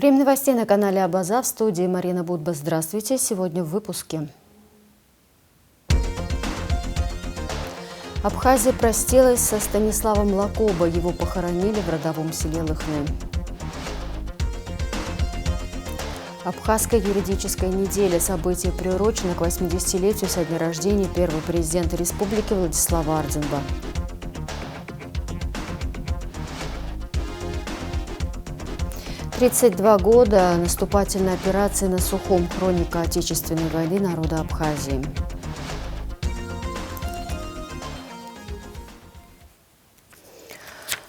Время новостей на канале Абаза. В студии Марина Будба. Здравствуйте. Сегодня в выпуске. Абхазия простилась со Станиславом Лакоба. Его похоронили в родовом селе Лыхны. Абхазская юридическая неделя. Событие приурочено к 80-летию со дня рождения первого президента республики Владислава Ардзинба. «32 года наступательной операции на Сухом. Хроника Отечественной войны народа Абхазии».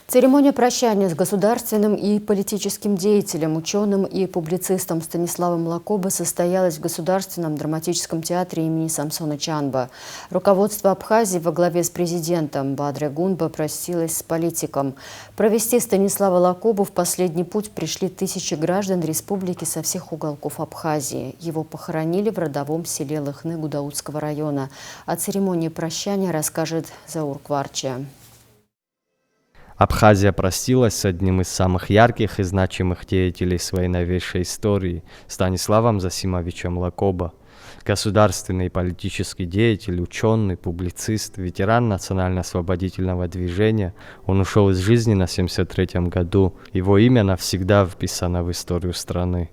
Церемония прощания с государственным и политическим деятелем, ученым и публицистом Станиславом Лакоба состоялась в Государственном драматическом театре имени Самсона Чанба. Руководство Абхазии во главе с президентом Бадре Гунба простилось с политиком. Провести Станислава Лакоба в последний путь пришли тысячи граждан республики со всех уголков Абхазии. Его похоронили в родовом селе Лыхны Гудаутского района. О церемонии прощания расскажет Заур Кварча. Абхазия простилась с одним из самых ярких и значимых деятелей своей новейшей истории – Станиславом Засимовичем Лакоба. Государственный и политический деятель, ученый, публицист, ветеран национально-освободительного движения. Он ушел из жизни на 73-м году. Его имя навсегда вписано в историю страны.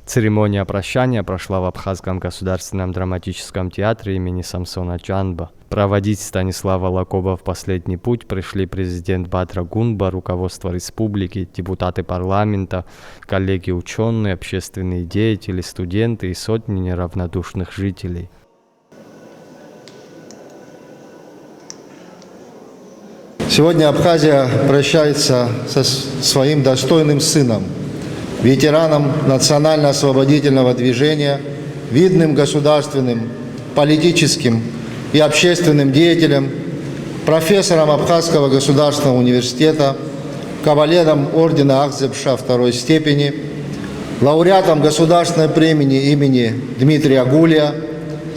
Церемония прощания прошла в Абхазском государственном драматическом театре имени Самсона Чанба. Проводить Станислава Лакоба в последний путь пришли президент Бадре Гунба, руководство республики, депутаты парламента, коллеги-ученые, общественные деятели, студенты и сотни неравнодушных жителей. Сегодня Абхазия прощается со своим достойным сыном, ветераном национально-освободительного движения, видным государственным, политическим и общественным деятелем, профессором Абхазского государственного университета, кавалером ордена Ахзебша второй степени, лауреатом государственной премии имени Дмитрия Гулия,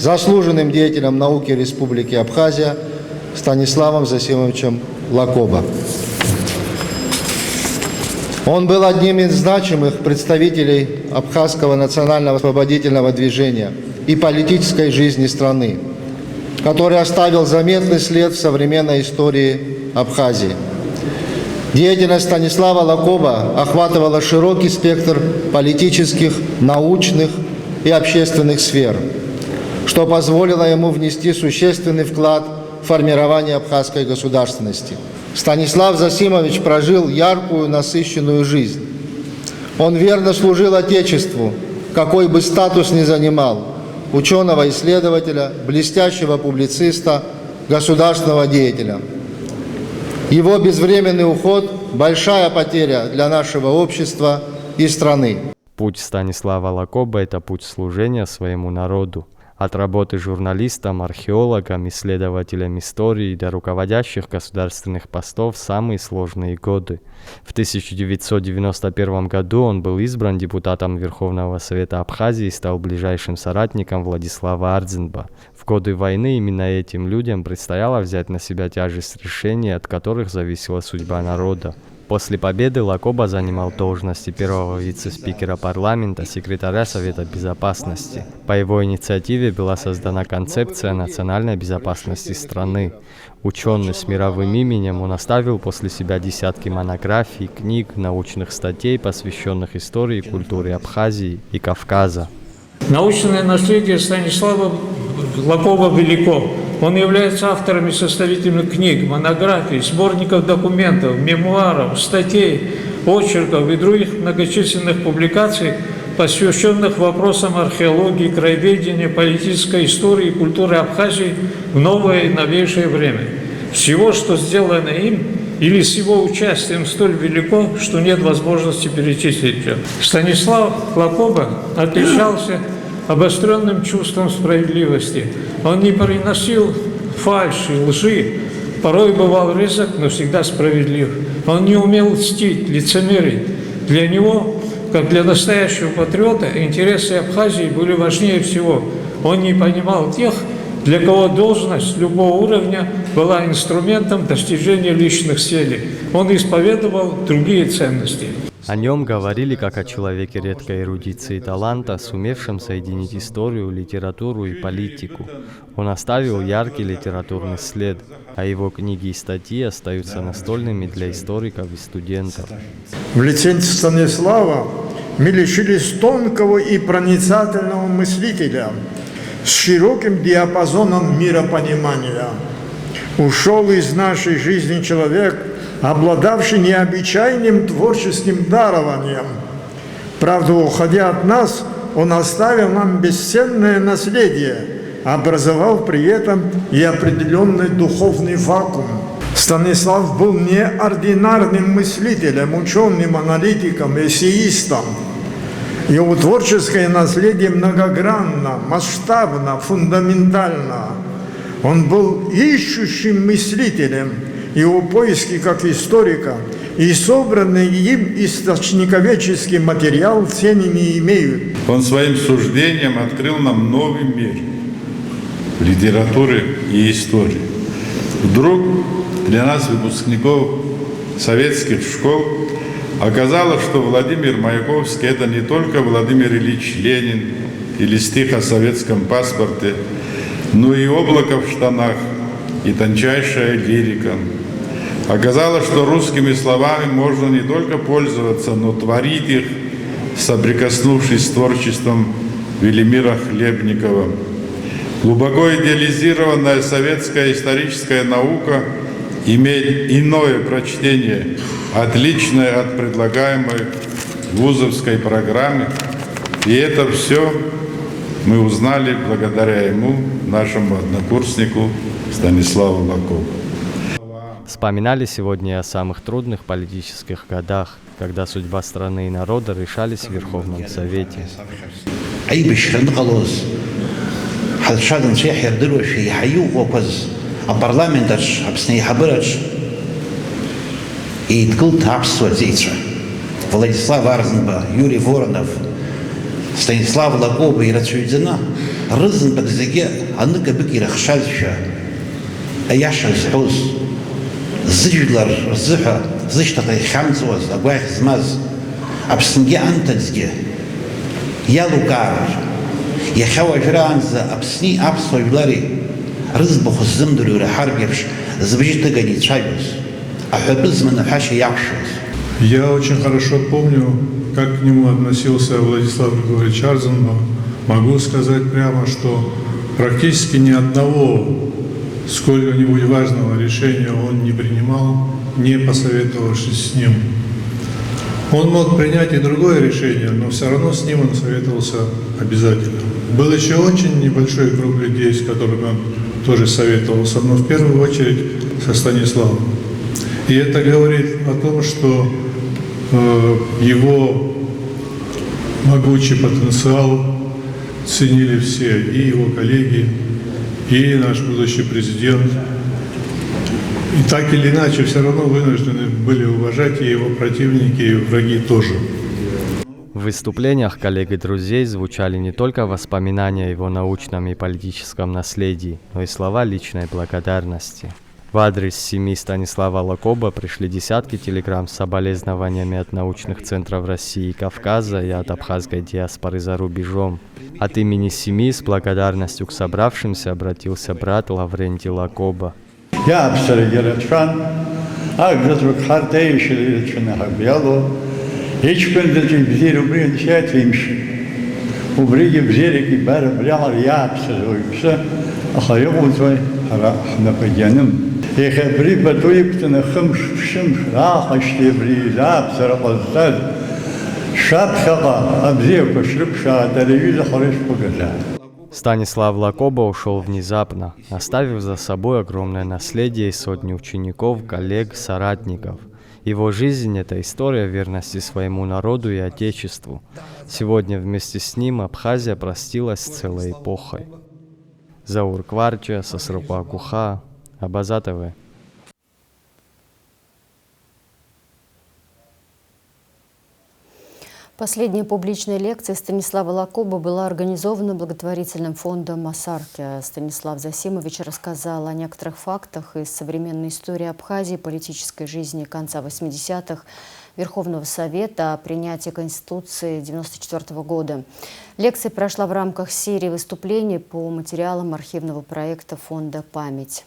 заслуженным деятелем науки Республики Абхазия Станиславом Засимовичем Лакоба. Он был одним из значимых представителей Абхазского национального освободительного движения и политической жизни страны, который оставил заметный след в современной истории Абхазии. Деятельность Станислава Лакоба охватывала широкий спектр политических, научных и общественных сфер, что позволило ему внести существенный вклад в формирование абхазской государственности. Станислав Засимович прожил яркую, насыщенную жизнь. Он верно служил Отечеству, какой бы статус ни занимал – ученого-исследователя, блестящего публициста, государственного деятеля. Его безвременный уход – большая потеря для нашего общества и страны. Путь Станислава Лакоба – это путь служения своему народу. От работы журналистом, археологом, исследователем истории до руководящих государственных постов в самые сложные годы. В 1991 году он был избран депутатом Верховного Совета Абхазии и стал ближайшим соратником Владислава Ардзинба. В годы войны именно этим людям предстояло взять на себя тяжесть решений, от которых зависела судьба народа. После победы Лакоба занимал должности первого вице-спикера парламента, секретаря Совета Безопасности. По его инициативе была создана концепция национальной безопасности страны. Ученый с мировым именем, он оставил после себя десятки монографий, книг, научных статей, посвященных истории и культуре Абхазии и Кавказа. Научное наследие Станислава Лакоба велико. Он является автором и составителем книг, монографий, сборников документов, мемуаров, статей, очерков и других многочисленных публикаций, посвященных вопросам археологии, краеведения, политической истории и культуры Абхазии в новое и новейшее время. Всего, что сделано им, или с его участием столь велико, что нет возможности перечислить все. Станислав Лакоба отличался обостренным чувством справедливости. Он не приносил фальши, лжи, порой бывал резок, но всегда справедлив. Он не умел льстить, лицемерить. Для него, как для настоящего патриота, интересы Абхазии были важнее всего. Он не понимал тех, для кого должность любого уровня была инструментом достижения личных целей. Он исповедовал другие ценности. О нем говорили как о человеке редкой эрудиции и таланта, сумевшем соединить историю, литературу и политику. Он оставил яркий литературный след, а его книги и статьи остаются настольными для историков и студентов. В лице Станислава мы лишились тонкого и проницательного мыслителя с широким диапазоном миропонимания. Ушел из нашей жизни человек, обладавший необычайным творческим дарованием. Правда, уходя от нас, он оставил нам бесценное наследие, образовав при этом и определенный духовный вакуум. Станислав был неординарным мыслителем, ученым, аналитиком, эссеистом. Его творческое наследие многогранно, масштабно, фундаментально. Он был ищущим мыслителем. Его поиски как историка и собранный им источниковедческий материал цены не имеют. Он своим суждением открыл нам новый мир литературы и истории. Вдруг для нас, выпускников советских школ, оказалось, что Владимир Маяковский – это не только Владимир Ильич Ленин или стих о советском паспорте, но и облако в штанах, и тончайшая лирика. Оказалось, что русскими словами можно не только пользоваться, но творить их, соприкоснувшись с творчеством Велимира Хлебникова. Глубоко идеализированная советская историческая наука имеет иное прочтение, отличное от предлагаемой вузовской программы. И это все мы узнали благодаря ему, нашему однокурснику Станиславу Лакову. Вспоминали сегодня о самых трудных политических годах, когда судьба страны и народа решались в Верховном Совете. Владислав Арзенба, Юрий Воронов, Станислав Лакоба и Рацюйдзина Рызенбак зеге аныка бик ирахшазша аяша зхуз зыжлар зыха зыштата хамзуаз агвах змаз абсинге антазге ялукар яхава жранза абсни абсойлари рызбух зымдуру рахарбевш збжита гани чайбус ахабызман хаши якшус. Я очень хорошо помню, как к нему относился Владислав Григорьевич Арзенбах. Могу сказать прямо, что практически ни одного сколько-нибудь важного решения он не принимал, не посоветовавшись с ним. Он мог принять и другое решение, но все равно с ним он советовался обязательно. Был еще очень небольшой круг людей, с которыми он тоже советовался, но в первую очередь со Станиславом. И это говорит о том, что его могучий потенциал ценили все, и его коллеги, и наш будущий президент. И так или иначе, все равно вынуждены были уважать и его противники, и враги тоже. В выступлениях коллег и друзей звучали не только воспоминания о его научном и политическом наследии, но и слова личной благодарности. В адрес семьи Станислава Лакоба пришли десятки телеграмм с соболезнованиями от научных центров России и Кавказа и от абхазской диаспоры за рубежом. От имени семьи с благодарностью к собравшимся обратился брат Лаврентий Лакоба. Станислав Лакоба ушел внезапно, оставив за собой огромное наследие и сотни учеников, коллег, соратников. Его жизнь – это история верности своему народу и отечеству. Сегодня вместе с ним Абхазия простилась с целой эпохой. Заур Кварча, Сосрупа Куха, Абаза ТВ. Последняя публичная лекция Станислава Лакобы была организована благотворительным фондом «Масарки». Станислав Засимович рассказал о некоторых фактах из современной истории Абхазии, политической жизни конца 80-х, Верховного Совета, о принятии Конституции 1994 года. Лекция прошла в рамках серии выступлений по материалам архивного проекта фонда «Память».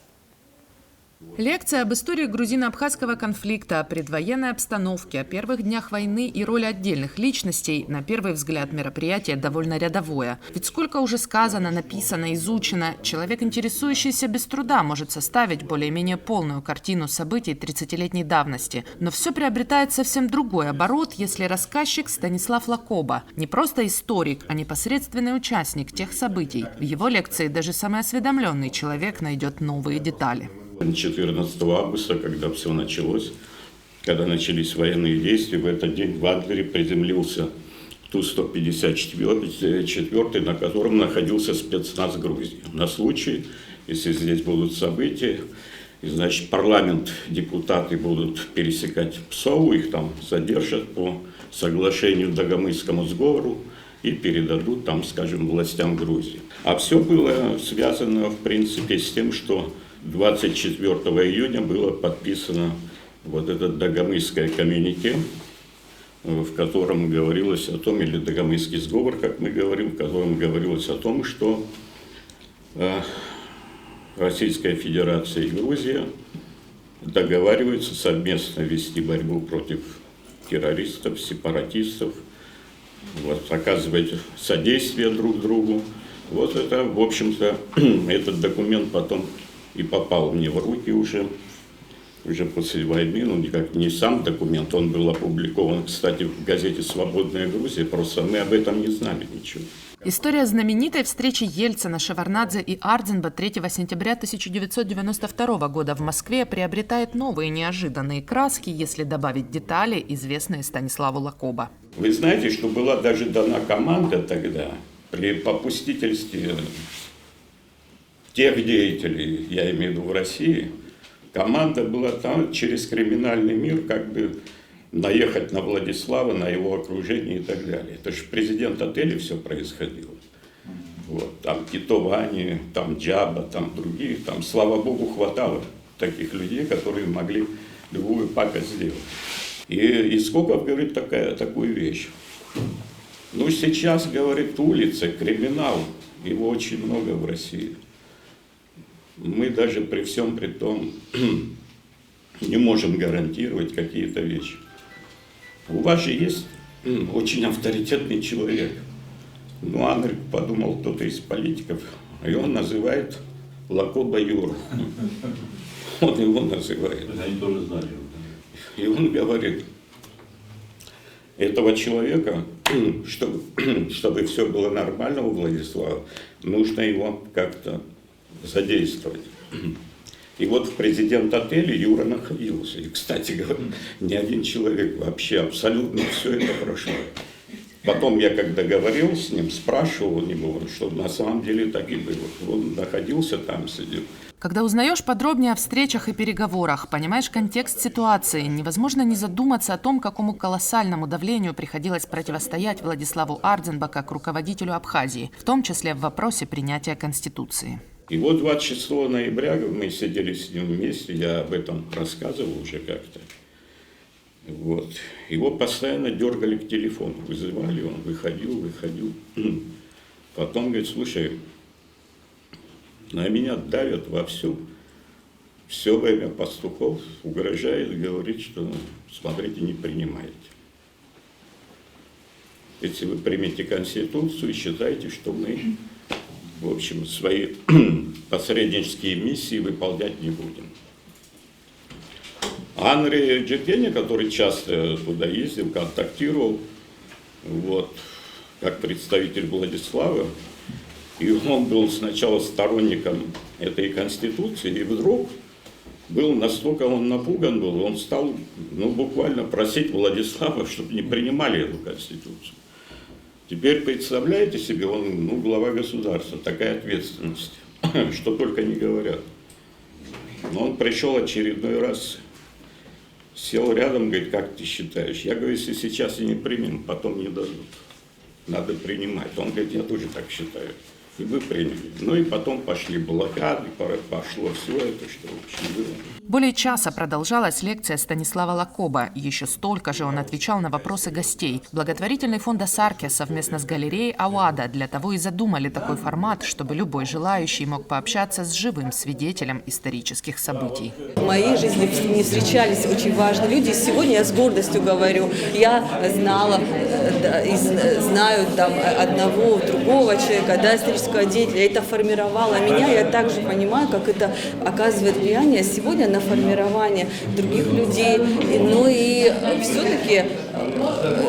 Лекция об истории грузино-абхазского конфликта, о предвоенной обстановке, о первых днях войны и роли отдельных личностей. На первый взгляд мероприятие довольно рядовое. Ведь сколько уже сказано, написано, изучено, человек, интересующийся без труда, может составить более-менее полную картину событий 30-летней давности. Но все приобретает совсем другой оборот, если рассказчик Станислав Лакоба. Не просто историк, а непосредственный участник тех событий. В его лекции даже самый осведомленный человек найдет новые детали. 14 августа, когда все началось, когда начались военные действия, в этот день в Адлере приземлился Ту-154, на котором находился спецназ Грузии. На случай, если здесь будут события, и, значит, парламент, депутаты будут пересекать Псову, их там задержат по соглашению Дагомысскому сговору и передадут там, скажем, властям Грузии. А все было связано, в принципе, с тем, что 24 июня было подписано вот это Дагомысское коммюнике, в котором говорилось о том, или Дагомысский сговор, как мы говорим, в котором говорилось о том, что Российская Федерация и Грузия договариваются совместно вести борьбу против террористов, сепаратистов, вот, оказывать содействие друг другу. Вот это, в общем-то, этот документ потом и попал мне в руки уже после войны, ну никак не сам документ, он был опубликован, кстати, в газете «Свободная Грузия», просто мы об этом не знали ничего. История знаменитой встречи Ельцина, Шеварднадзе и Ардзинба 3 сентября 1992 года в Москве приобретает новые неожиданные краски, если добавить детали, известные Станиславу Лакоба. Вы знаете, что была даже дана команда тогда при попустительстве тех деятелей, я имею в виду в России, команда была там через криминальный мир как бы наехать на Владислава, на его окружение и так далее. Это же президент отеля все происходило. Вот, там Тито Вани, там Джаба, там другие, там, слава богу, хватало таких людей, которые могли любую пакость сделать. И Скоков говорит такую вещь. Ну, сейчас, говорит, улица, криминал, его очень много в России. Мы даже при всем при том не можем гарантировать какие-то вещи. У вас же есть очень авторитетный человек. Ну, Андрей подумал, кто-то из политиков, и он называет Лакоба Юра. Он его называет. Они тоже знали. И он говорит, этого человека, чтобы все было нормально у Владислава, нужно его как-то задействовать. И вот в президент отеля Юра находился. И, кстати говоря, ни один человек вообще абсолютно все это прошло. Потом я, когда говорил с ним, спрашивал у него, что на самом деле так и было. Он находился там, сидел. Когда узнаешь подробнее о встречах и переговорах, понимаешь контекст ситуации, невозможно не задуматься о том, какому колоссальному давлению приходилось противостоять Владиславу Ардзинба как руководителю Абхазии, в том числе в вопросе принятия Конституции. И вот 26 ноября мы сидели с ним вместе, я об этом рассказывал уже как-то. Вот. Его постоянно дергали к телефону, вызывали, он выходил. Потом говорит, слушай, на меня давят вовсю. Все время Пастухов угрожает, говорит, что смотрите, не принимайте. Если вы примете Конституцию, считайте, что мы, в общем, свои посреднические миссии выполнять не будем. Андрей Джекени, который часто туда ездил, контактировал, вот, как представитель Владислава, И он был сначала сторонником этой конституции, и вдруг настолько он напуган был, он стал буквально просить Владислава, чтобы не принимали эту конституцию. Теперь представляете себе, он глава государства, такая ответственность, что только не говорят. Но он пришел очередной раз, сел рядом, говорит, как ты считаешь? Я говорю, если сейчас и не примем, потом не дадут. Надо принимать. Он говорит, я тоже так считаю. И вы приняли. И потом пошли блокады, пошло все это, что вообще было. Более часа продолжалась лекция Станислава Лакоба. Еще столько же он отвечал на вопросы гостей. Благотворительный фонд «Асарке» совместно с галереей «Ауада» для того и задумали такой формат, чтобы любой желающий мог пообщаться с живым свидетелем исторических событий. В моей жизни не встречались очень важные люди. Сегодня я с гордостью говорю, я знала, знаю одного, другого человека, исторического деятеля. Это формировало меня. Я также понимаю, как это оказывает влияние сегодня на формирование других людей. И все-таки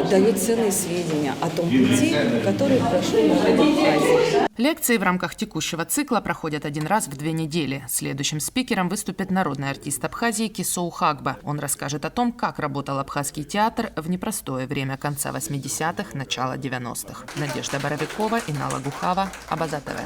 дает ценные сведения о том пути, который прошел народ Абхазии. Лекции в рамках текущего цикла проходят один раз в 2 недели. Следующим спикером выступит народный артист Абхазии Кисоу Хагба. Он расскажет о том, как работал абхазский театр в непростое время конца 80-х, начала 90-х. Надежда Боровикова, Инала Гухава, Абаза ТВ.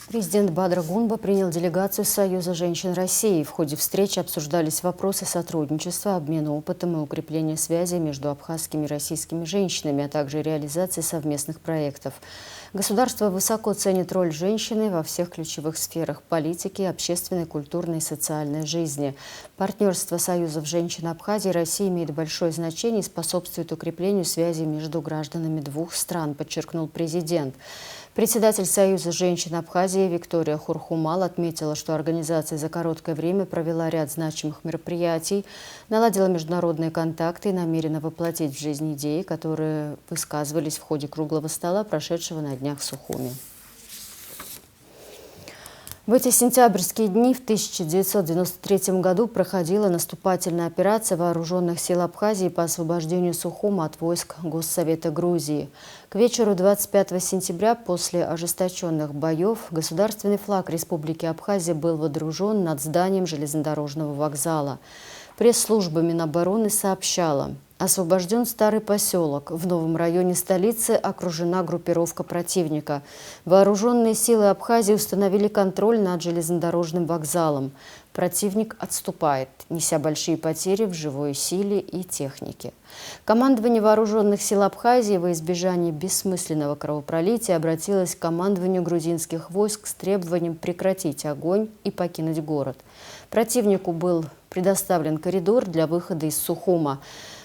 Президент Бадыр Гунба принял делегацию Союза женщин России. В ходе встречи обсуждались вопросы сотрудничества, обмена опытом и укрепления связи между абхазскими и российскими женщинами, а также реализации совместных проектов. Государство высоко ценит роль женщины во всех ключевых сферах политики, общественной, культурной и социальной жизни. Партнерство Союзов женщин Абхазии и России имеет большое значение и способствует укреплению связи между гражданами двух стран, подчеркнул президент. Председатель Союза женщин Абхазии Виктория Хурхумал отметила, что организация за короткое время провела ряд значимых мероприятий, наладила международные контакты и намерена воплотить в жизнь идеи, которые высказывались в ходе круглого стола, прошедшего на днях в Сухуми. В эти сентябрьские дни в 1993 году проходила наступательная операция вооруженных сил Абхазии по освобождению Сухума от войск Госсовета Грузии. К вечеру 25 сентября после ожесточенных боев государственный флаг Республики Абхазия был водружен над зданием железнодорожного вокзала. Пресс-служба Минобороны сообщала: освобожден старый поселок. В новом районе столицы окружена группировка противника. Вооруженные силы Абхазии установили контроль над железнодорожным вокзалом. Противник отступает, неся большие потери в живой силе и технике. Командование вооруженных сил Абхазии во избежание бессмысленного кровопролития обратилось к командованию грузинских войск с требованием прекратить огонь и покинуть город. Противнику был предоставлен коридор для выхода из Сухума.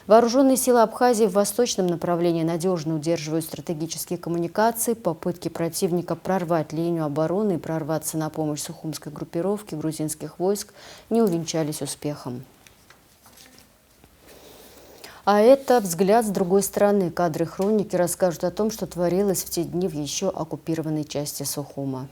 Вооруженные силы Абхазии в восточном направлении надежно удерживают стратегические коммуникации. Попытки противника прорвать линию обороны и прорваться на помощь сухумской группировке грузинских войск не увенчались успехом. А это взгляд с другой стороны. Кадры хроники расскажут о том, что творилось в те дни в еще оккупированной части Сухума.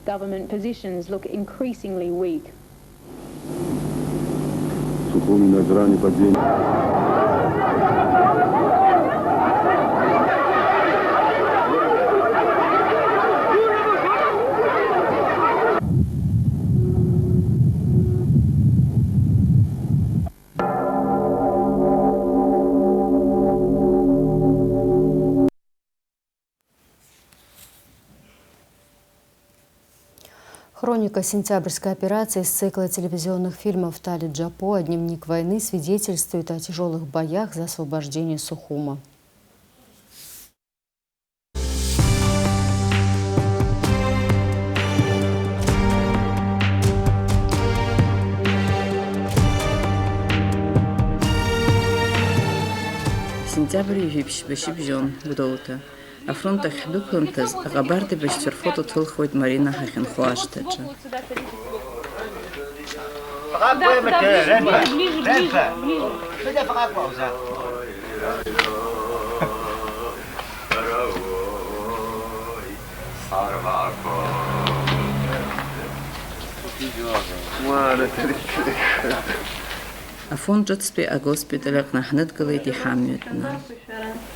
Government positions look increasingly weak. Сухуми на грани падения. Хроника сентябрьской операции из цикла телевизионных фильмов «Тали Джапоа. Дневник войны» свидетельствует о тяжелых боях за освобождение Сухума. Сентябрь бешибжон будоута. Афронта хбюклантез габарди бештерфото тулхвойт Марина Хахенхуаштеча. Афонджатспе а госпиталях нахнет галейти хамютна.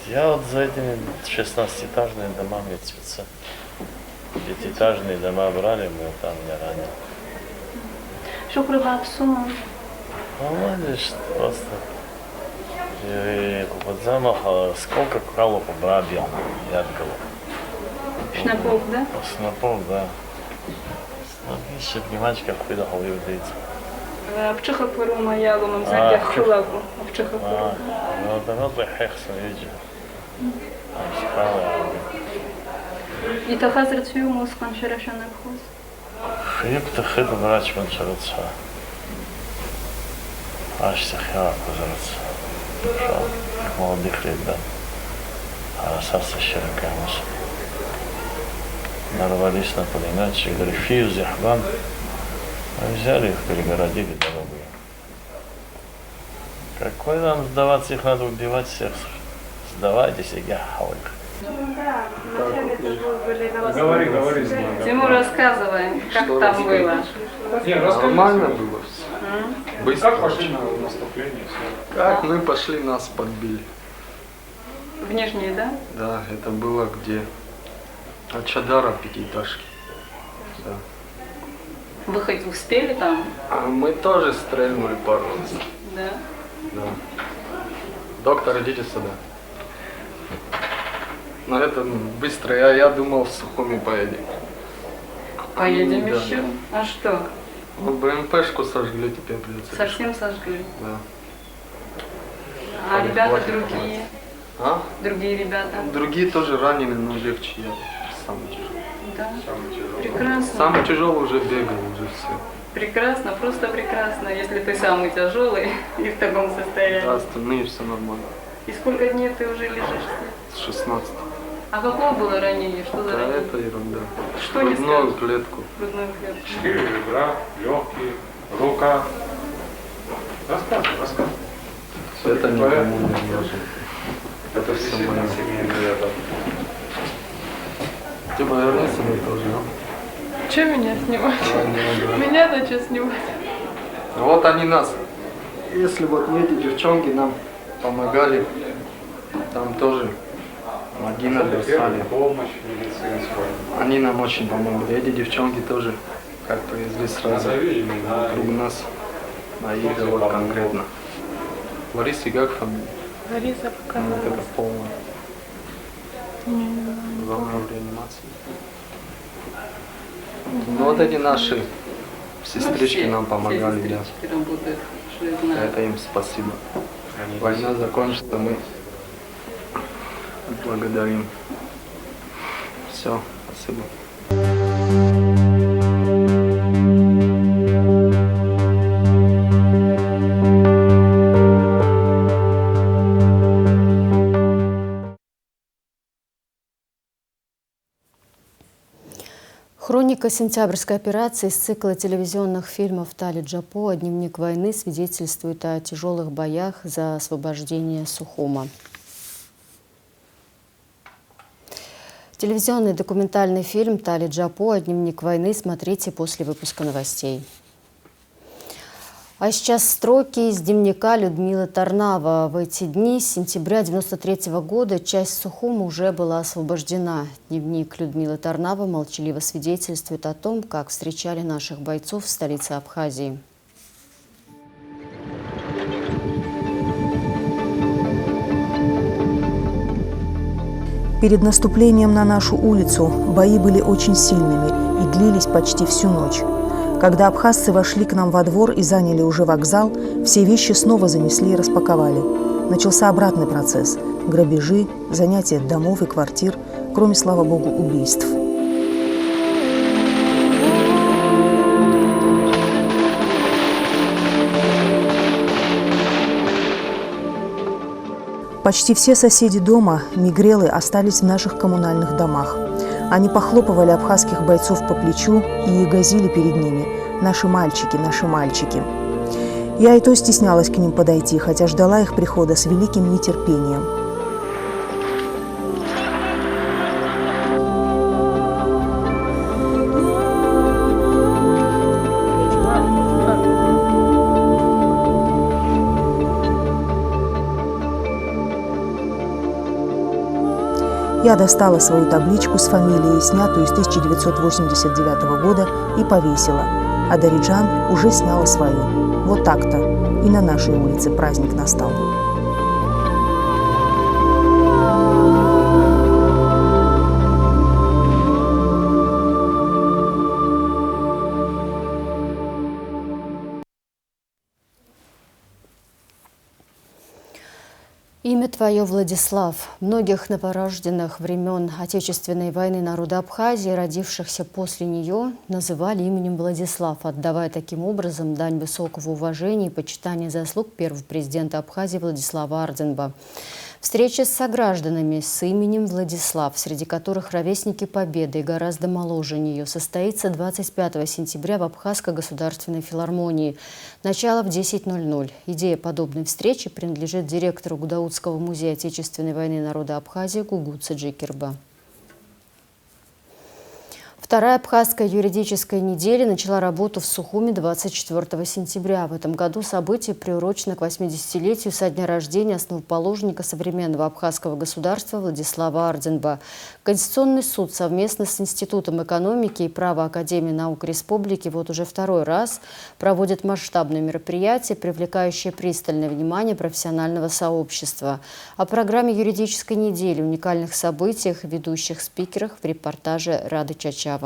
Я вот за этими 16-этажными домами цвется. Пятиэтажные дома брали, мы там не ранее. Что права псом? Молодец, просто. И под замах сколько кралов побрабил, я отгал. Шнапов, да? Шнапов, да. Еще понимаете, как выдохал иудейцев. Обчиха порума ялумом знаете хулаву. Обчиха порума. Ну да, вот хехса видишь. И то хазрат свою мускан шерашана бхуз. Хлеб-то хлеб брать вон шараться. Аж сахар кузараться. Шо, как молодых лет, да. А саса широка мус. Нарвались на пулеметчик, грифию, зяхбан. Взяли их, перегородили дорогу. Какой нам сдаваться, их надо убивать всех. Сдавайтесь, я хавальк. Говори. Тимур, рассказывай, как там было. Нормально было все. Быстро. Как пошли на наступление? Как мы пошли, нас подбили. Внешние, да? Да, это было где? От Чадара пятиэтажки. Да. Вы хоть успели там? А мы тоже стрельнули пару раз. Да. Да. Доктор, идите сюда. Но это быстро. Я думал, в Сухуми поедем. Поедем да. еще? А что? Ну, БМПшку сожгли, теперь придется. Совсем сожгли? Да. А ребята другие? А? Другие ребята? Другие тоже ранены, но легче. Я самый тяжелый. Да. Прекрасно. Самый тяжелый уже бегал, уже все. Прекрасно, просто прекрасно, если ты самый тяжелый и в таком состоянии. Да, остальные все нормально. И сколько дней ты уже лежишь? С 16. А какое было ранение? Что за Да, ранение? это ерунда. Что не Грудную скажешь? клетку. Грудную клетку. 4 ребра, легкие, рука. Рассказывай. Это никому не нужно. Это все мое. Ты бы вернулся мне тоже, да? Че меня снимать? Меня-то что снимать? Вот они нас. Если вот эти девчонки нам помогали, там тоже Мадина достали. Они нам очень помогли. Эти девчонки тоже как привезли сразу вокруг нас. А их вот конкретно. Лариса, как фамилия? Лариса показалась. Это полное. Главное в реанимации. Ну вот эти наши сестрички нам помогали. Да. Это им спасибо. Война закончится, мы благодарим. Все, спасибо. Хроника сентябрьской операции из цикла телевизионных фильмов Тали Джапоа «Дневник войны» свидетельствует о тяжелых боях за освобождение Сухума. Телевизионный документальный фильм Тали Джапоа «Дневник войны» смотрите после выпуска новостей. А сейчас строки из дневника Людмилы Тарнава. В эти дни, с сентября 1993 года, часть Сухума уже была освобождена. Дневник Людмилы Тарнава молчаливо свидетельствует о том, как встречали наших бойцов в столице Абхазии. Перед наступлением на нашу улицу бои были очень сильными и длились почти всю ночь. Когда абхазцы вошли к нам во двор и заняли уже вокзал, все вещи снова занесли и распаковали. Начался обратный процесс – грабежи, занятия домов и квартир, кроме, слава богу, убийств. Почти все соседи дома, мигрелы, остались в наших коммунальных домах. Они похлопывали абхазских бойцов по плечу и ягозили перед ними: «Наши мальчики, наши мальчики». Я и то стеснялась к ним подойти, хотя ждала их прихода с великим нетерпением. Я достала свою табличку с фамилией, снятую с 1989 года, и повесила. А Дариджан уже сняла свою. Вот так-то. И на нашей улице праздник настал. Имя твое, Владислав. Многих новорожденных времен Отечественной войны народа Абхазии, родившихся после нее, называли именем Владислав, отдавая таким образом дань высокого уважения и почитания заслуг первого президента Абхазии Владислава Арденба. Встреча с согражданами с именем Владислав, среди которых ровесники Победы и гораздо моложе нее, состоится 25 сентября в Абхазской государственной филармонии. Начало в 10:00. Идея подобной встречи принадлежит директору Гудаутского музея Отечественной войны народа Абхазии Гугуца Джикерба. Вторая абхазская юридическая неделя начала работу в Сухуме 24 сентября. В этом году событие приурочено к 80-летию со дня рождения основоположника современного абхазского государства Владислава Арденба. Конституционный суд совместно с Институтом экономики и права Академии наук Республики вот уже второй раз проводит масштабное мероприятие, привлекающее пристальное внимание профессионального сообщества. О программе юридической недели, уникальных событиях и ведущих спикерах в репортаже Рады Чачава.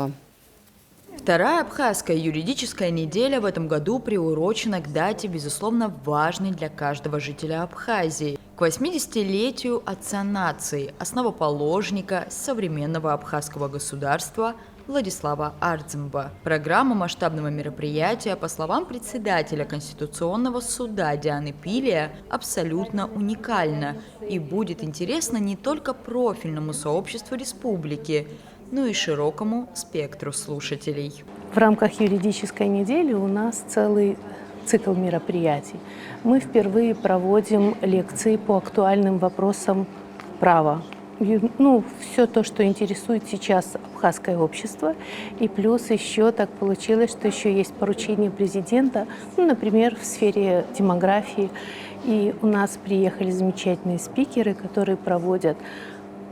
Вторая абхазская юридическая неделя в этом году приурочена к дате, безусловно, важной для каждого жителя Абхазии – к 80-летию отца нации, основоположника современного абхазского государства Владислава Арденба. Программа масштабного мероприятия, по словам председателя Конституционного суда Дианы Пилия, абсолютно уникальна и будет интересна не только профильному сообществу республики, но и широкому спектру слушателей. В рамках юридической недели у нас целый цикл мероприятий. Мы впервые проводим лекции по актуальным вопросам права. Ну, все то, что интересует сейчас абхазское общество. И плюс еще так получилось, что еще есть поручение президента, ну, например, в сфере демографии. И у нас приехали замечательные спикеры, которые проводят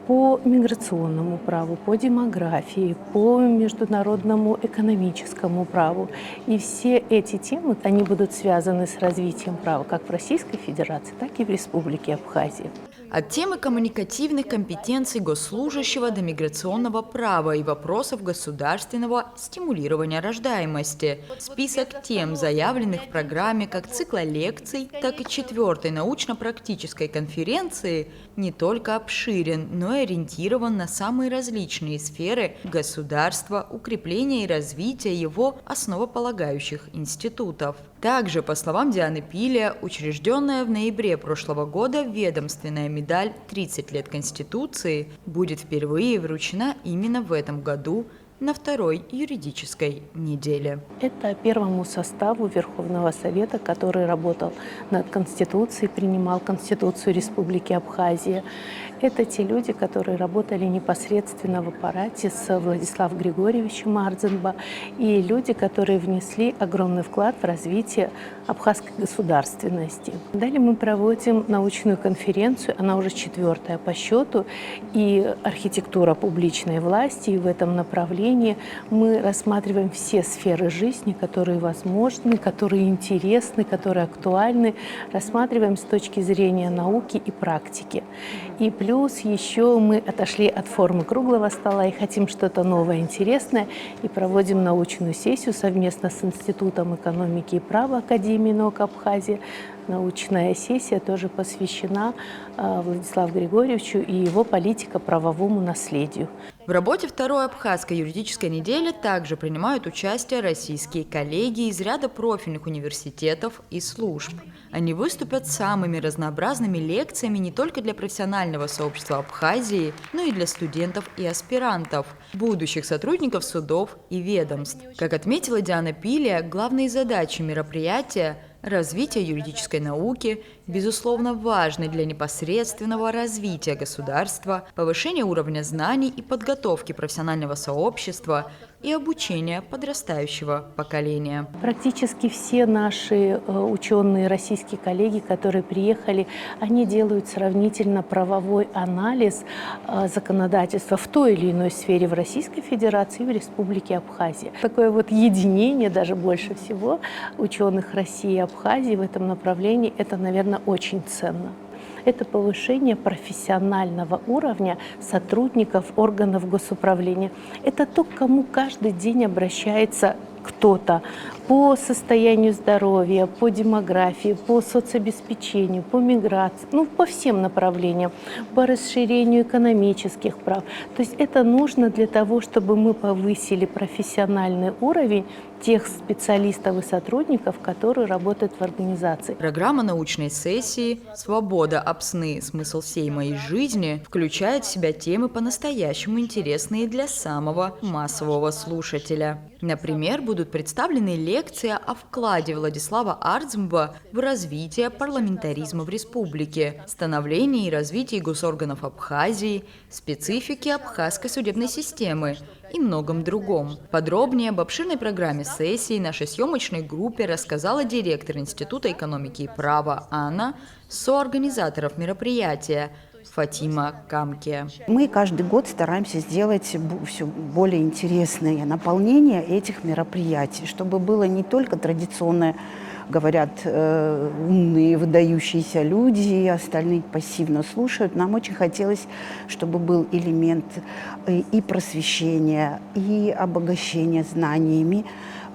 по миграционному праву, по демографии, по международному экономическому праву. И все эти темы, они будут связаны с развитием права как в Российской Федерации, так и в Республике Абхазия. От темы коммуникативных компетенций госслужащего до миграционного права и вопросов государственного стимулирования рождаемости. Список тем, заявленных в программе как цикла лекций, так и 4-й научно-практической конференции, не только обширен, но и ориентирован на самые различные сферы государства, укрепления и развития его основополагающих институтов. Также, по словам Дианы Пилия, учрежденная в ноябре прошлого года ведомственная медаль «30 лет Конституции» будет впервые вручена именно в этом году на 2-й юридической неделе. Это первому составу Верховного Совета, который работал над Конституцией, принимал Конституцию Республики Абхазия. Это те люди, которые работали непосредственно в аппарате с Владиславом Григорьевичем Арзенбо, и люди, которые внесли огромный вклад в развитие абхазской государственности. Далее мы проводим научную конференцию, она уже 4-я по счету, и архитектура публичной власти, и в этом направлении мы рассматриваем все сферы жизни, которые возможны, которые интересны, которые актуальны, рассматриваем с точки зрения науки и практики. И плюс еще мы отошли от формы круглого стола и хотим что-то новое, интересное, и проводим научную сессию совместно с Институтом экономики и права Академии наук Абхазии. Научная сессия тоже посвящена Владиславу Григорьевичу и его политико-правовому наследию. В работе 2-й абхазской юридической недели также принимают участие российские коллеги из ряда профильных университетов и служб. Они выступят с самыми разнообразными лекциями не только для профессионального сообщества Абхазии, но и для студентов и аспирантов, будущих сотрудников судов и ведомств. Как отметила Диана Пилия, главные задачи мероприятия – развитие юридической науки, безусловно, важны для непосредственного развития государства, повышения уровня знаний и подготовки профессионального сообщества и обучения подрастающего поколения. Практически все наши ученые, российские коллеги, которые приехали, они делают сравнительно правовой анализ законодательства в той или иной сфере в Российской Федерации и в Республике Абхазия. Такое вот единение, даже больше всего, ученых России и Абхазии в этом направлении, это, наверное, очень ценно. Это повышение профессионального уровня сотрудников органов госуправления. Это то, к кому каждый день обращается кто-то по состоянию здоровья, по демографии, по соцобеспечению, по миграции, ну, по всем направлениям, по расширению экономических прав. То есть это нужно для того, чтобы мы повысили профессиональный уровень тех специалистов и сотрудников, которые работают в организации. Программа научной сессии «Свобода об сны. Смысл всей моей жизни» включает в себя темы по-настоящему интересные для самого массового слушателя. Например, будут представлены лекции о вкладе Владислава Арзенбо в развитие парламентаризма в республике, становлении и развитии госорганов Абхазии, специфике абхазской судебной системы и многом другом. Подробнее об обширной программе сессии нашей съемочной группе рассказала директор Института экономики и права Анна, соорганизаторов мероприятия Фатима Камке. Мы каждый год стараемся сделать все более интересное наполнение этих мероприятий, чтобы было не только традиционное, говорят, умные, выдающиеся люди, и остальные пассивно слушают. Нам очень хотелось, чтобы был элемент и просвещения, и обогащения знаниями.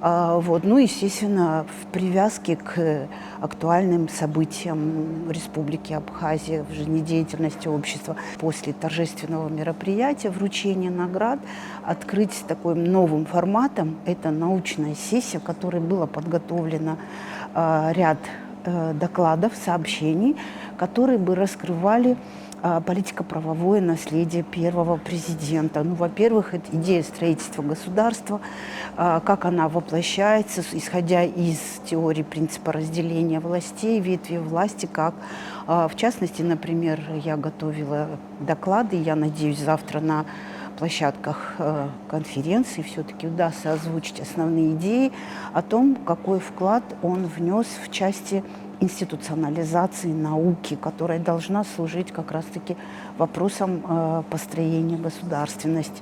Ну, естественно, в привязке к актуальным событиям Республики Абхазия, в жизнедеятельности общества. После торжественного мероприятия, вручения наград, открыть таким новым форматом, это научная сессия, в которой было подготовлено ряд докладов, сообщений, которые бы раскрывали политико-правовое наследие первого президента. Ну, во-первых, это идея строительства государства, как она воплощается, исходя из теории принципа разделения властей, ветви власти, как, в частности, например, я готовила доклады, я надеюсь, завтра на площадках конференции все-таки удастся озвучить основные идеи о том, какой вклад он внес в части институционализации науки, которая должна служить как раз-таки вопросам построения государственности.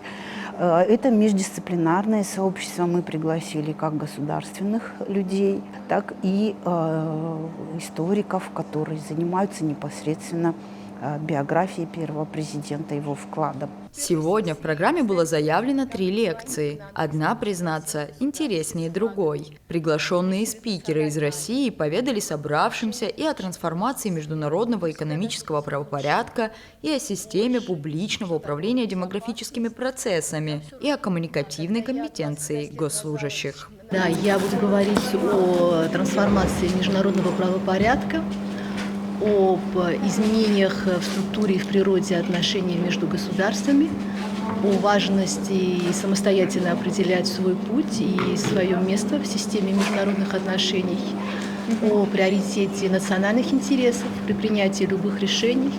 Это междисциплинарное сообщество. Мы пригласили как государственных людей, так и историков, которые занимаются непосредственно биографией первого президента, его вкладом. Сегодня в программе было заявлено 3 лекции. Одна, признаться, интереснее другой. Приглашенные спикеры из России поведали собравшимся и о трансформации международного экономического правопорядка, и о системе публичного управления демографическими процессами, и о коммуникативной компетенции госслужащих. Да, я буду говорить о трансформации международного правопорядка, об изменениях в структуре и в природе отношений между государствами, о важности самостоятельно определять свой путь и свое место в системе международных отношений, о приоритете национальных интересов при принятии любых решений,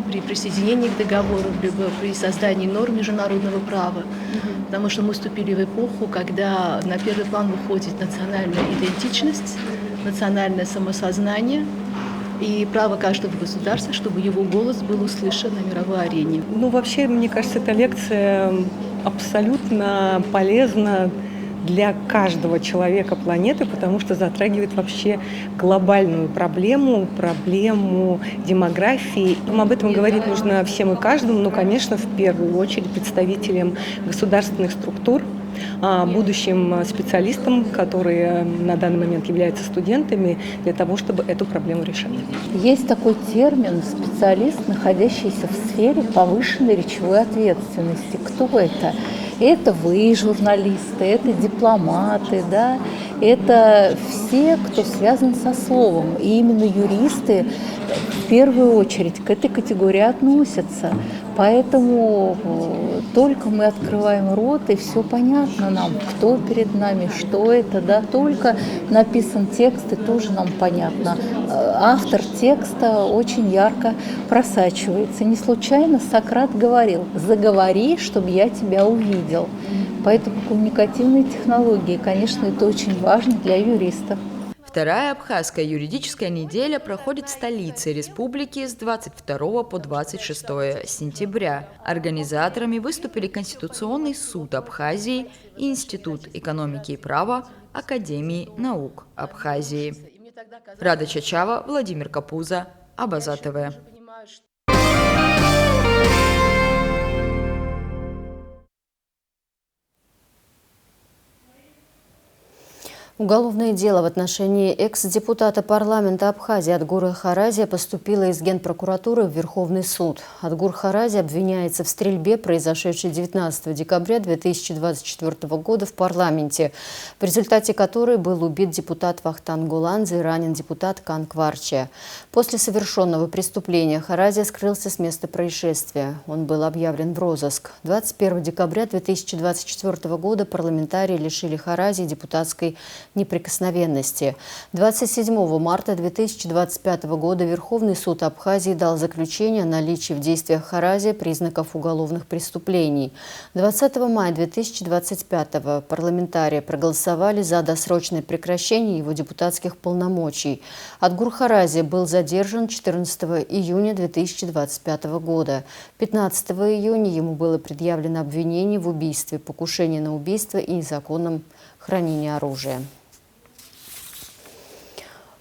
при присоединении к договору, либо при создании норм международного права. Потому что мы вступили в эпоху, когда на первый план выходит национальная идентичность, национальное самосознание и право каждого государства, чтобы его голос был услышан на мировой арене. Ну, вообще, мне кажется, эта лекция абсолютно полезна для каждого человека планеты, потому что затрагивает вообще глобальную проблему демографии. Об этом говорить нужно всем и каждому, но, конечно, в первую очередь представителям государственных структур, будущим специалистам, которые на данный момент являются студентами, для того, чтобы эту проблему решать. Есть такой термин «специалист, находящийся в сфере повышенной речевой ответственности». Кто это? Это вы, журналисты, это дипломаты, да? Это все, кто связан со словом. И именно юристы в первую очередь к этой категории относятся. Поэтому только мы открываем рот, и все понятно нам, кто перед нами, что это, да, только написан текст, и тоже нам понятно. Автор текста очень ярко просачивается. Не случайно Сократ говорил: «Заговори, чтобы я тебя увидел». Поэтому коммуникативные технологии, конечно, это очень важно для юристов. Вторая абхазская юридическая неделя проходит в столице республики с 22 по 26 сентября. Организаторами выступили Конституционный суд Абхазии и Институт экономики и права Академии наук Абхазии. Рада Чачава, Владимир Капуза, Абаза ТВ. Уголовное дело в отношении экс-депутата парламента Абхазии Адгура Харазия поступило из Генпрокуратуры в Верховный суд. Адгур Харазия обвиняется в стрельбе, произошедшей 19 декабря 2024 года в парламенте, в результате которой был убит депутат Вахтанг Гуладзе и ранен депутат Кан Кварчия. После совершенного преступления Харазия скрылся с места происшествия. Он был объявлен в розыск. 21 декабря 2024 года парламентарии лишили Харазии депутатской неприкосновенности. 27 марта 2025 года Верховный суд Абхазии дал заключение о наличии в действиях Харазия признаков уголовных преступлений. 20 мая 2025 парламентарии проголосовали за досрочное прекращение его депутатских полномочий. Адгур Харазия был задержан 14 июня 2025 года. 15 июня ему было предъявлено обвинение в убийстве, покушении на убийство и незаконном хранении оружия.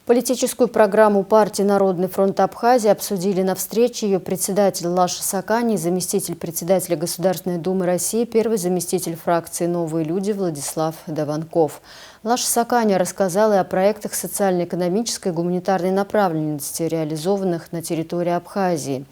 Политическую программу партии «Народный фронт Абхазии» обсудили на встрече ее председатель Лаша Сакани, заместитель председателя Государственной Думы России, первый заместитель фракции «Новые люди» Владислав Даванков. Лаша Саканя рассказала о проектах социально-экономической и гуманитарной направленности, реализованных на территории Абхазии.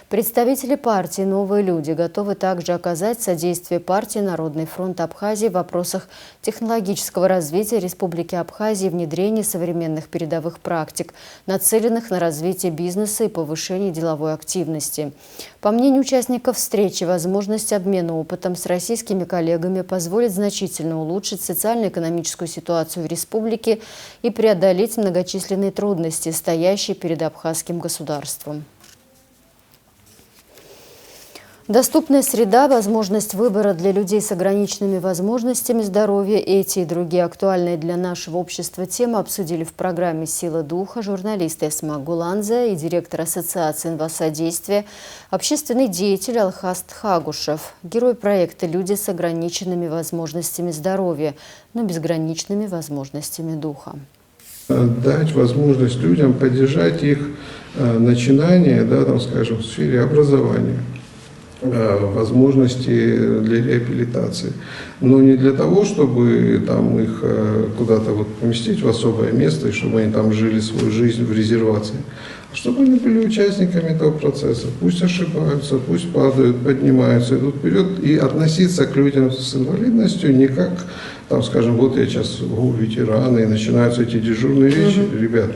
Представители партии «Новые люди» готовы также оказать содействие партии «Народный фронт Абхазии» в вопросах технологического развития Республики Абхазии и внедрения современных передовых практик, нацеленных на развитие бизнеса и повышение деловой активности. По мнению участников встречи, возможность обмена опытом с российскими коллегами позволит значительно улучшить социально-экономическую ситуацию в республике и преодолеть многочисленные трудности, стоящие перед абхазским государством. Доступная среда, возможность выбора для людей с ограниченными возможностями здоровья, эти и другие актуальные для нашего общества темы обсудили в программе «Сила духа» журналист Эсма Гуланзе и директор Ассоциации инвассодействия, общественный деятель Алхас Тхагушев, герой проекта «Люди с ограниченными возможностями здоровья, но безграничными возможностями духа». Дать возможность людям поддержать их начинания, в сфере образования, возможности для реабилитации. Но не для того, чтобы их куда-то поместить в особое место, и чтобы они там жили свою жизнь в резервации, а чтобы они были участниками этого процесса. Пусть ошибаются, пусть падают, поднимаются, идут вперед, и относиться к людям с инвалидностью не как, вот я сейчас ветераны, и начинаются эти дежурные речи. Ребят,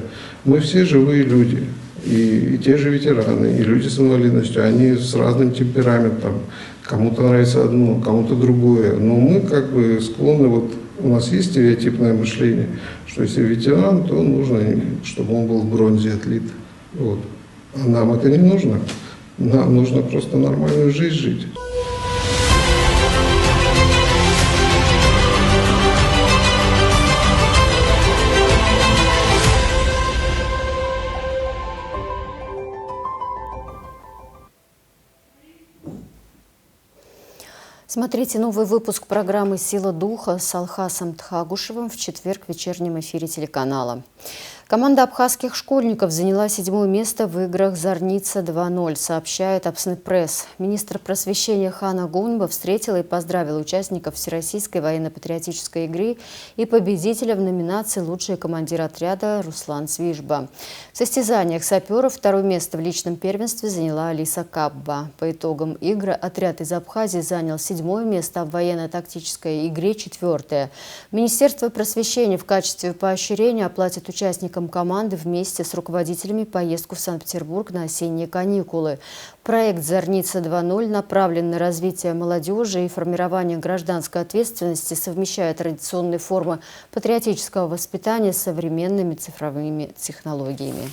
мы все живые люди. И те же ветераны, и люди с инвалидностью, они с разным темпераментом. Кому-то нравится одно, кому-то другое. Но мы склонны, у нас есть стереотипное мышление, что если ветеран, то нужно, чтобы он был в бронзе отлит. А нам это не нужно. Нам нужно просто нормальную жизнь жить. Смотрите новый выпуск программы «Сила духа» с Алхасом Тхагушевым в четверг в вечернем эфире телеканала. Команда абхазских школьников заняла 7-е место в играх «Зорница 2.0», сообщает Апснепресс. Министр просвещения Хана Гунба встретила и поздравила участников Всероссийской военно-патриотической игры и победителя в номинации «Лучший командир отряда» Руслан Свижба. В состязаниях саперов 2-е место в личном первенстве заняла Алиса Кабба. По итогам игр отряд из Абхазии занял 7-е место, а в военно-тактической игре 4-е. Министерство просвещения в качестве поощрения оплатит участникам команды вместе с руководителями поездку в Санкт-Петербург на осенние каникулы. Проект «Зорница 2.0» направлен на развитие молодежи и формирование гражданской ответственности, совмещая традиционные формы патриотического воспитания с современными цифровыми технологиями.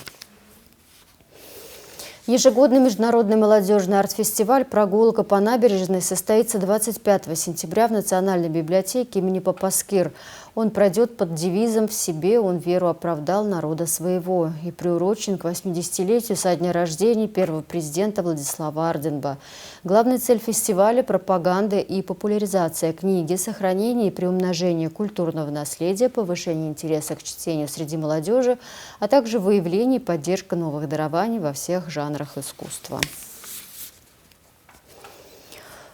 Ежегодный международный молодежный арт-фестиваль «Прогулка по набережной» состоится 25 сентября в Национальной библиотеке имени Папаскир. Он пройдет под девизом «В себе он веру оправдал народа своего» и приурочен к 80-летию со дня рождения первого президента Владислава Арденба. Главная цель фестиваля – пропаганда и популяризация книги, сохранение и приумножение культурного наследия, повышение интереса к чтению среди молодежи, а также выявление и поддержка новых дарований во всех жанрах искусства.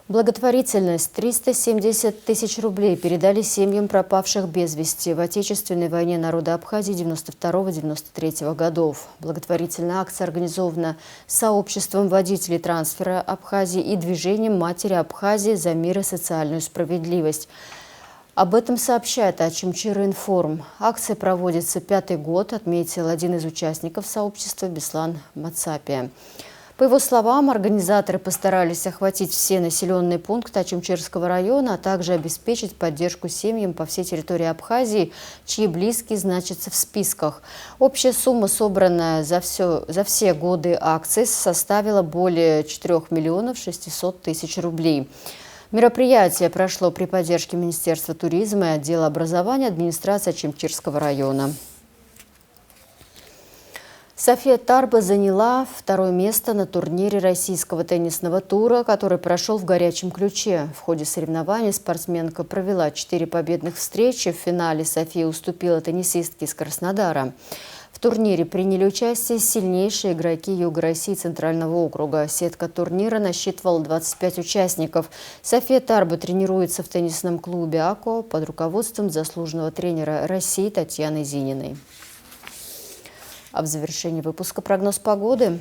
Благотворительность. 370 тысяч рублей передали семьям пропавших без вести в Отечественной войне народа Абхазии 92-93 годов. Благотворительная акция организована сообществом водителей трансфера Абхазии и движением «Матери Абхазии за мир и социальную справедливость». Об этом сообщает Ачимчир-Информ. Акция проводится 5-й год, отметил один из участников сообщества Беслан Мацапия. По его словам, организаторы постарались охватить все населенные пункты Ачимчирского района, а также обеспечить поддержку семьям по всей территории Абхазии, чьи близкие значатся в списках. Общая сумма, собранная за все годы акции, составила более 4 миллионов 600 тысяч рублей. Мероприятие прошло при поддержке Министерства туризма и отдела образования администрации Ачимчирского района. София Тарба заняла 2-е место на турнире российского теннисного тура, который прошел в горячем ключе. В ходе соревнований спортсменка провела 4 победных встречи. В финале София уступила теннисистке из Краснодара. В В турнире приняли участие сильнейшие игроки Юга России Центрального округа. Сетка турнира насчитывала 25 участников. София Тарба тренируется в теннисном клубе «Ако» под руководством заслуженного тренера России Татьяны Зининой. А в завершении выпуска прогноз погоды.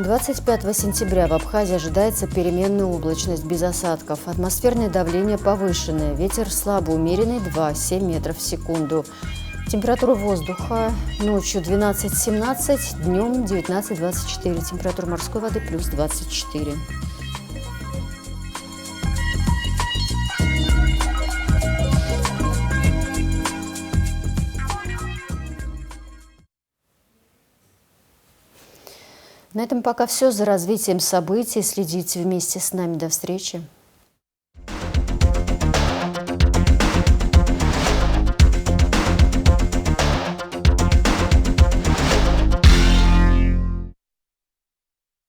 25 сентября в Абхазии ожидается переменная облачность без осадков. Атмосферное давление повышенное. Ветер слабо умеренный 2,7 метров в секунду. Температура воздуха ночью 12-17, днем 19-24. Температура морской воды плюс 24. На этом пока все. За развитием событий следите вместе с нами. До встречи.